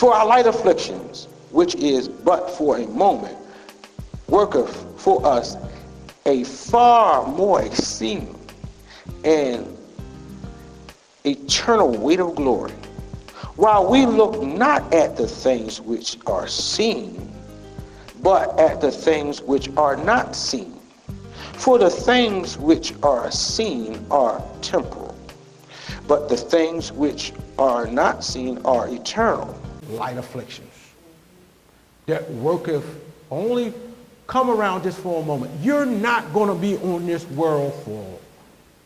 For our light afflictions, which is but for a moment, worketh for us a far more exceeding and eternal weight of glory, while we look not at the things which are seen, but at the things which are not seen. For the things which are seen are temporal, but the things which are not seen are eternal. Light afflictions that worketh only come around just for a moment. You're not going to be on this world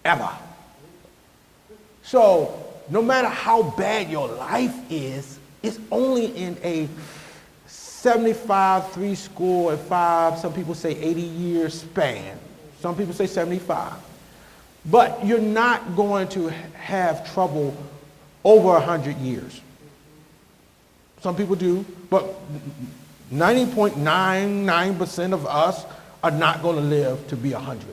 forever. So no matter how bad your life is, it's only in a 75, 75, some people say 80-year span. Some people say 75. But you're not going to have trouble over 100 years. Some people do, but 90.99% of us are not going to live to be 100.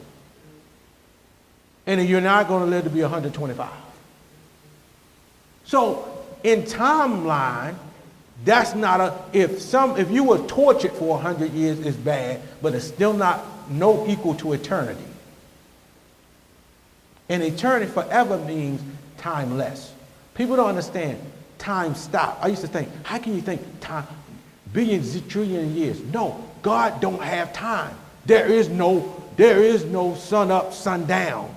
And you're not going to live to be 125. So in timeline, that's not if you were tortured for 100 years, it's bad, but it's still no equal to eternity. And eternity forever means timeless. People don't understand time stop. I used to think, how can you think time, billions, trillion years? No, God don't have time. There is no sun up, sun down.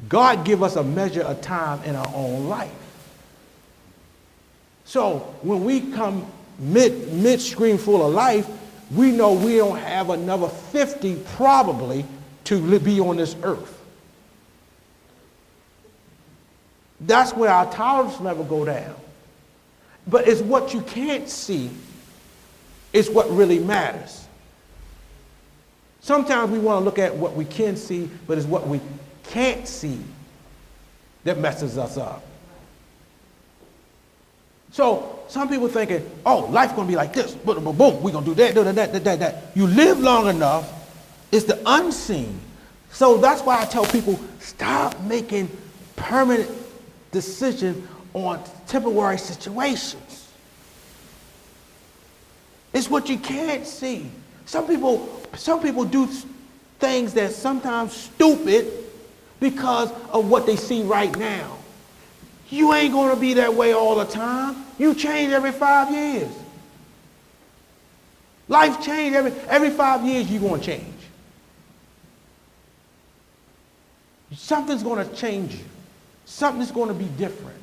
God give us a measure of time in our own life. So when we come midstream full of life, we know we don't have another 50 probably to be on this earth. That's where our tolerance level go down. But it's what you can't see is what really matters. Sometimes we want to look at what we can see, but it's what we can't see that messes us up. So some people thinking, oh, life's going to be like this, boom, boom, boom, we're going to do that. You live long enough, it's the unseen. So that's why I tell people, stop making permanent decisions on temporary situations. It's what you can't see. Some people do things that sometimes stupid because of what they see right now. You ain't going to be that way all the time. You change every 5 years. Life change every 5 years. You're going to change. Something's going to change you. Something's going to be different.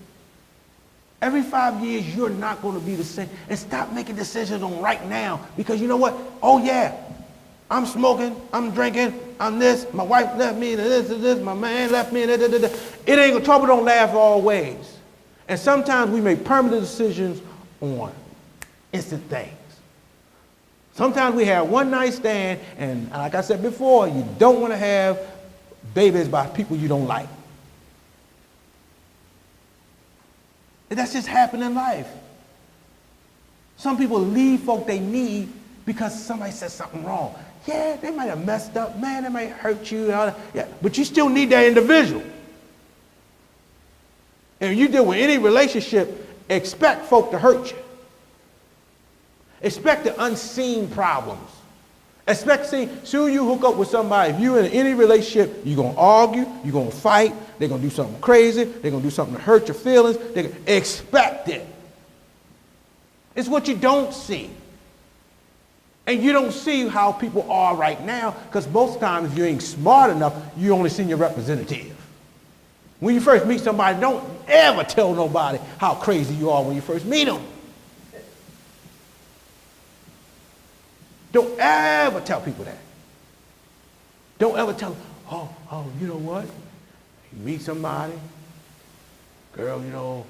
Every 5 years, you're not going to be the same. And stop making decisions on right now. Because you know what? Oh, yeah. I'm smoking. I'm drinking. I'm this. My wife left me. This. My man left me. It ain't, trouble don't last always. And sometimes we make permanent decisions on instant things. Sometimes we have one night stand. And like I said before, you don't want to have babies by people you don't like. And that's just happening in life. Some people leave folk they need because somebody said something wrong. Yeah, they might have messed up. Man, they might hurt you. Yeah, but you still need that individual. And you deal with any relationship, expect folk to hurt you. Expect the unseen problems. Expect, soon you hook up with somebody, if you're in any relationship, you're going to argue, you're going to fight, they're going to do something crazy, they're going to do something to hurt your feelings. Expect it. It's what you don't see. And you don't see how people are right now, because most times if you ain't smart enough, you only see your representative. When you first meet somebody, don't ever tell nobody how crazy you are when you first meet them. Don't ever tell people that. Don't ever tell them, oh, you know what? You meet somebody, girl,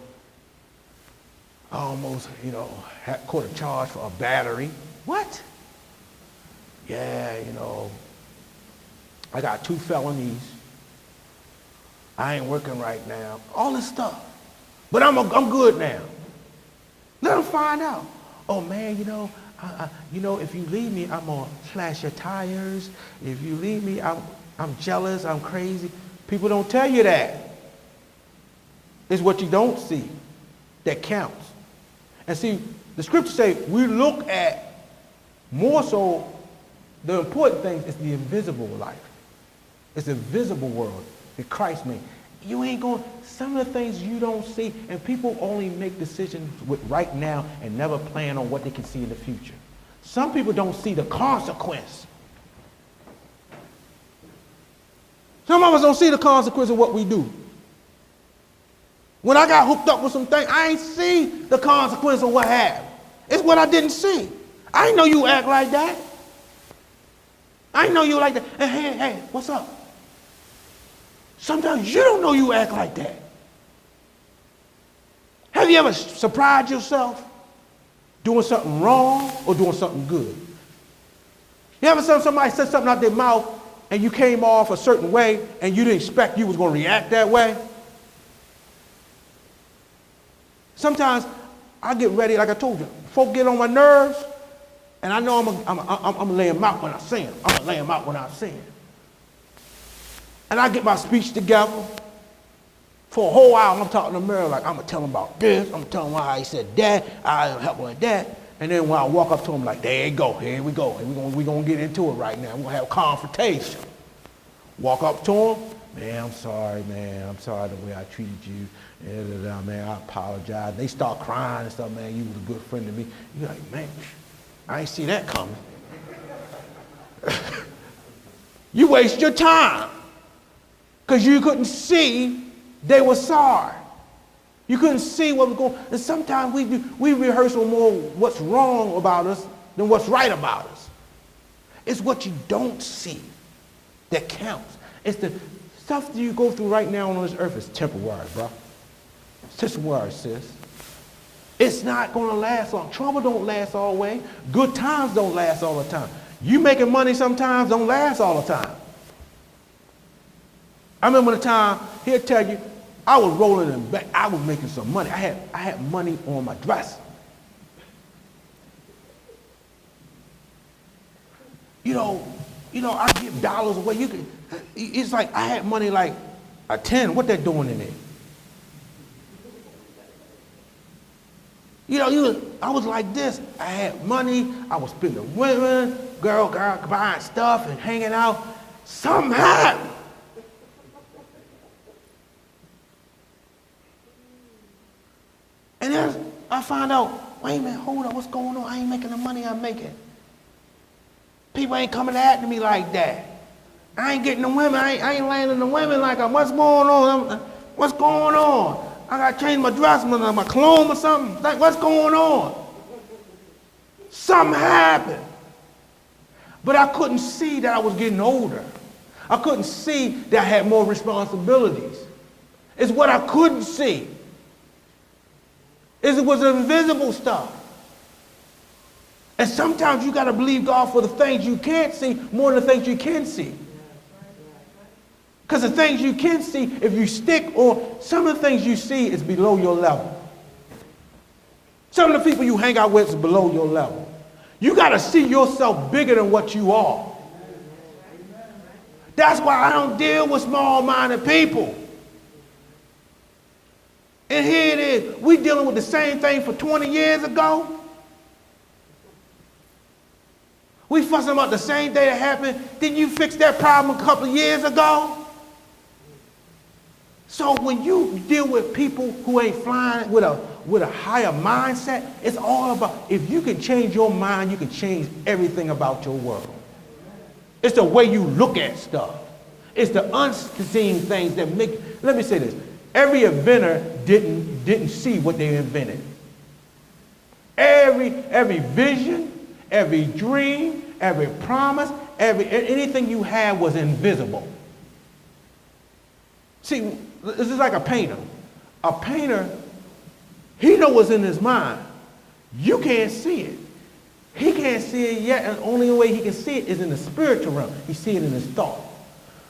I almost, caught a charge for a battery. What? Yeah, I got 2 felonies. I ain't working right now. All this stuff. But I'm good now. Let them find out. Oh man, if you leave me, I'm gonna slash your tires. If you leave me, I'm jealous, I'm crazy. People don't tell you that. It's what you don't see that counts. And see, the scriptures say we look at more so the important thing is the invisible life. It's the visible world that Christ made. You ain't going, some of the things you don't see, and people only make decisions with right now and never plan on what they can see in the future. Some people don't see the consequence. Some of us don't see the consequence of what we do. When I got hooked up with some things, I ain't see the consequence of what happened. It's what I didn't see. I didn't know you act like that. I didn't know you like that. Hey, what's up? Sometimes you don't know you act like that. Have you ever surprised yourself doing something wrong or doing something good? You ever saw somebody said something out their mouth and you came off a certain way and you didn't expect you was going to react that way? Sometimes I get ready, like I told you, folk get on my nerves, and I know I'm gonna lay them out when I see them. I'm gonna lay them out when I see them. And I get my speech together. For a whole hour, I'm talking to the mirror like, I'm gonna tell him about this, I'm gonna tell him why he said that, I'll help him with that. And then when I walk up to him like, there you go, here we go. And we're gonna get into it right now. We're gonna have confrontation. Walk up to him, man, I'm sorry the way I treated you. Man, I apologize. They start crying and stuff, man, you was a good friend to me. You're like, man, I ain't see that coming. You waste your time because you couldn't see they were sorry. You couldn't see what was going on. And sometimes we rehearse on more what's wrong about us than what's right about us. It's what you don't see that counts. It's the stuff that you go through right now on this earth is temporary, bro. It's temporary, sis. It's not going to last long. Trouble don't last always. Good times don't last all the time. You making money sometimes don't last all the time. I remember the time, he'll tell you, I was rolling in back, I was making some money. I had money on my dress. You know, I give dollars away. It's like I had money like a 10. What they doing in there? I was like this. I had money. I was spending women, girl, buying stuff and hanging out. Something happened. And then I find out, wait a minute, hold up, what's going on? I ain't making the money I'm making. People ain't coming after me like that. I ain't getting the women. I ain't landing the women like I'm. What's going on? What's going on? I got to change my dress, my cologne or something. Like, what's going on? Something happened. But I couldn't see that I was getting older. I couldn't see that I had more responsibilities. It's what I couldn't see. It was invisible stuff. And sometimes you got to believe God for the things you can't see more than the things you can see. Because the things you can see, if you stick on, some of the things you see is below your level. Some of the people you hang out with is below your level. You got to see yourself bigger than what you are. That's why I don't deal with small-minded people. And here it is. We dealing with the same thing for 20 years ago. We fussing about the same thing that happened. Didn't you fix that problem a couple of years ago? So when you deal with people who ain't flying with a higher mindset, it's all about, if you can change your mind, you can change everything about your world. It's the way you look at stuff. It's the unseen things that make, let me say this, every inventor didn't see what they invented. Every vision, every dream, every promise, anything you had was invisible. See, this is like a painter. A painter, he knows what's in his mind. You can't see it. He can't see it yet, and the only way he can see it is in the spiritual realm. He see it in his thought.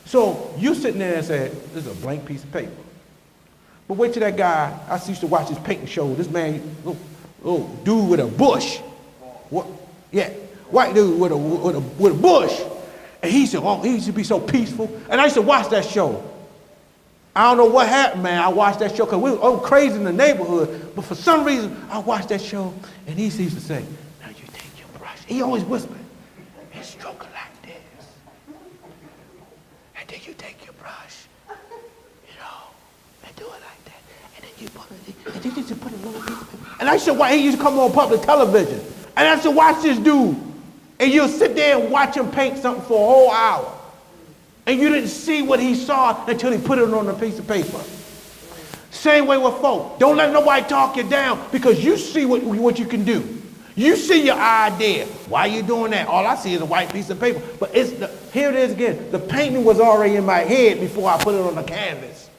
So you sitting there and say, this is a blank piece of paper. But wait till that guy, I used to watch his painting show, this man, little dude with a bush. What? Yeah, white dude with a bush. And he said, oh, he used to be so peaceful. And I used to watch that show. I don't know what happened, man. I watched that show because we were all crazy in the neighborhood. But for some reason, I watched that show, and he used to say, now you take your brush. He always whispered, and stroke it like this. And then you take your brush, and do it like that. And then you put it, and then you just put a little piece of paper. And I said, why he used to come on public television. And I said, watch this dude. And you'll sit there and watch him paint something for a whole hour. And you didn't see what he saw until he put it on a piece of paper. Same way with folk. Don't let nobody talk you down because you see what you can do. You see your idea. Why are you doing that? All I see is a white piece of paper. But here it is again. The painting was already in my head before I put it on the canvas.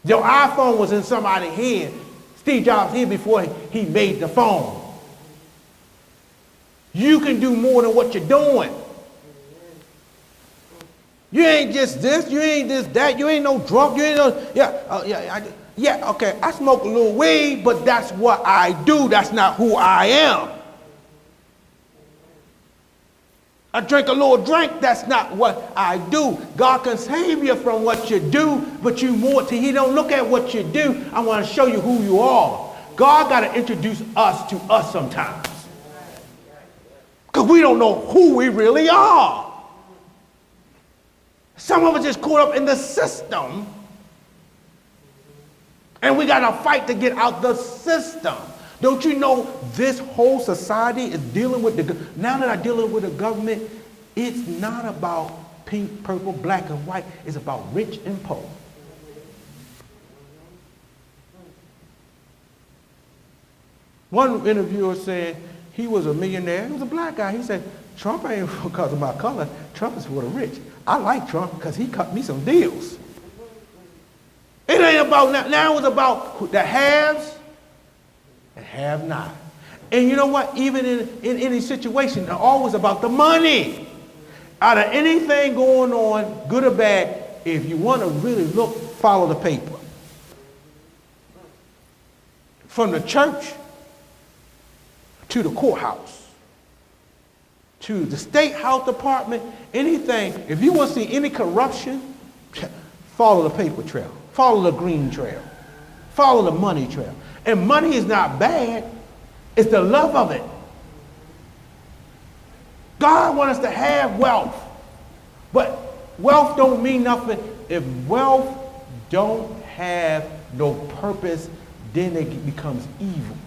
Your iPhone was in somebody's head. Steve Jobs' head before he made the phone. You can do more than what you're doing. You ain't just this, you ain't this, that, you ain't no drunk, you ain't no, okay, I smoke a little weed, but that's what I do, that's not who I am. I drink a little drink, that's not what I do. God can save you from what you do, but he don't look at what you do. I want to show you who you are. God got to introduce us to us sometimes. Because we don't know who we really are. Some of us just caught up in the system, and we got to fight to get out the system. Don't you know this whole society is dealing with now that I'm dealing with the government, it's not about pink, purple, black, and white. It's about rich and poor. One interviewer said he was a millionaire. He was a black guy. He said, Trump ain't because of my color. Trump is for the rich. I like Trump because he cut me some deals. It ain't about now it's about the haves and have not. And you know what? Even in any situation, it's always about the money. Out of anything going on, good or bad, if you want to really look, follow the paper. From the church to the courthouse, to the state health department, anything. If you want to see any corruption, follow the paper trail. Follow the green trail. Follow the money trail. And money is not bad. It's the love of it. God wants us to have wealth. But wealth don't mean nothing. If wealth don't have no purpose, then it becomes evil.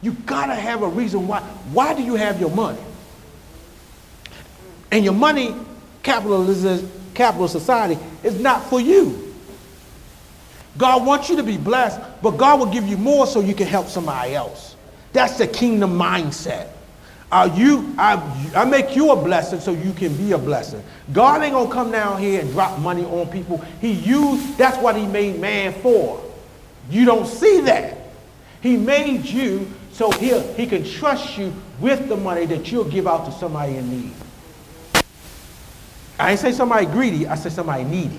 You gotta have a reason why. Why do you have your money? And your money, capital society, is not for you. God wants you to be blessed, but God will give you more so you can help somebody else. That's the kingdom mindset. I make you a blessing so you can be a blessing. God ain't gonna come down here and drop money on people. That's what he made man for. You don't see that. He made you so he can trust you with the money that you'll give out to somebody in need. I ain't say somebody greedy, I said somebody needy.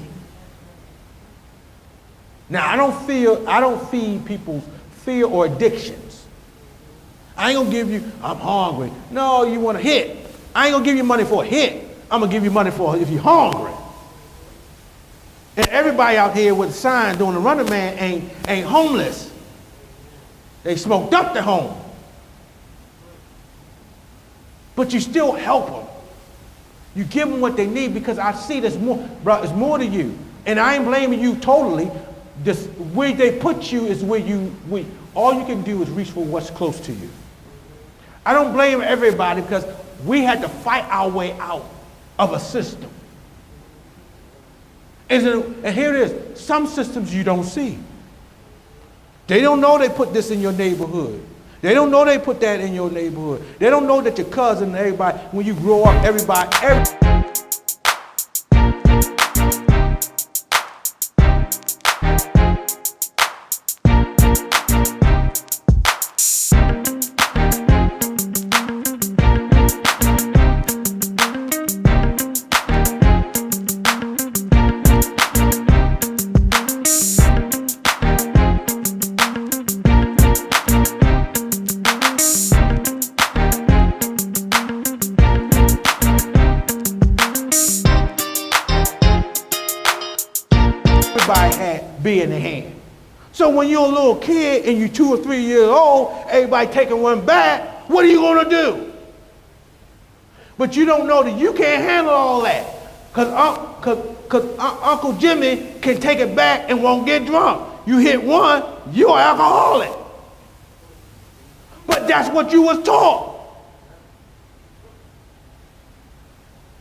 Now I don't feed people's fear or addictions. I ain't gonna give you, I'm hungry. No, you want a hit. I ain't gonna give you money for a hit. I'm gonna give you money for if you're hungry. And everybody out here with a sign doing the running man ain't homeless. They smoked up their home. But you still help them. You give them what they need because I see there's more, bro, it's more to you. And I ain't blaming you totally. This, where they put you is where all you can do is reach for what's close to you. I don't blame everybody because we had to fight our way out of a system. And here it is, some systems you don't see. They don't know they put this in your neighborhood. They don't know they put that in your neighborhood. They don't know that your cousin and everybody, when you grow up, everybody be in their hand. So when you're a little kid and you're 2 or 3 years old, everybody taking one back, what are you gonna do? But you don't know that you can't handle all that. Cause Uncle Jimmy can take it back and won't get drunk. You hit one, you're an alcoholic. But that's what you was taught.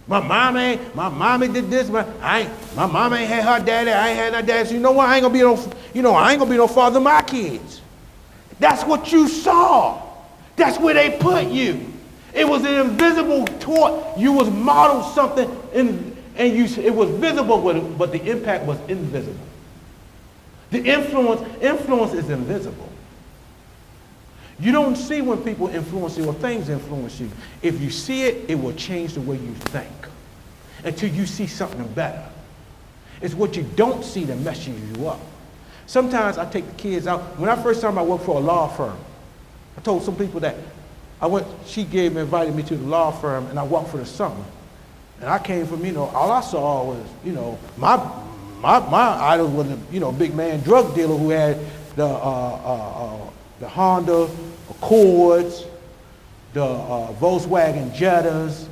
My mommy did this, my mama ain't had her daddy, I ain't had her daddy. So you know what? I ain't gonna be no father of my kids. That's what you saw. That's where they put you. It was an invisible taught. You was modeled something it was visible, but the impact was invisible. The influence is invisible. You don't see when people influence you or things influence you. If you see it, it will change the way you think until you see something better. It's what you don't see that messes you up. Sometimes I take the kids out. When I first time I worked for a law firm, I told some people that she invited me to the law firm, and I worked for the summer. And I came from, all I saw was, my idol was a, big man drug dealer who had the Honda Accords, the Volkswagen Jettas,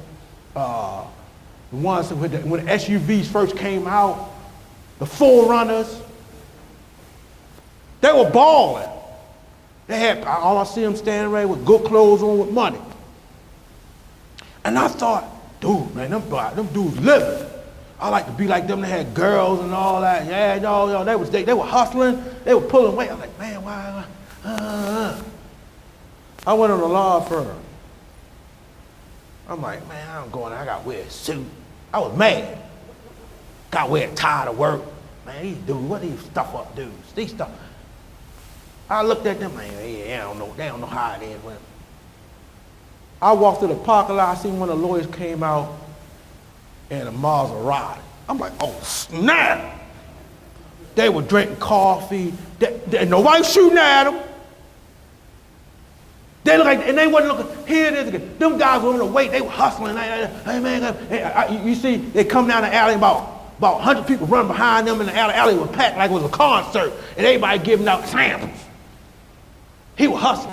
the ones when the SUVs first came out, the 4Runners. They were balling. They had, all I see them standing right with good clothes on with money. And I thought, dude, man, them dudes living. I like to be like them. They had girls and all that. Yeah, they were hustling. They were pulling weight. I was like, man, why? I went on a law firm. I'm like, man, I'm going. I got to wear a suit. I was mad. Got to wear a tie to work. Man, these dudes, what these stuff up dudes? These stuff. I looked at them, man, yeah, they don't know how it is. I walked through the parking lot, I seen one of the lawyers came out in a Maserati. I'm like, oh, snap. They were drinking coffee. Nobody shooting at them. They look like, and they wasn't looking, here it is again. Them guys were on the weight, they were hustling. Hey, man, you see, they come down the alley, about 100 people running behind them in the alley. Alley was packed like it was a concert, and everybody giving out samples. He was hustling.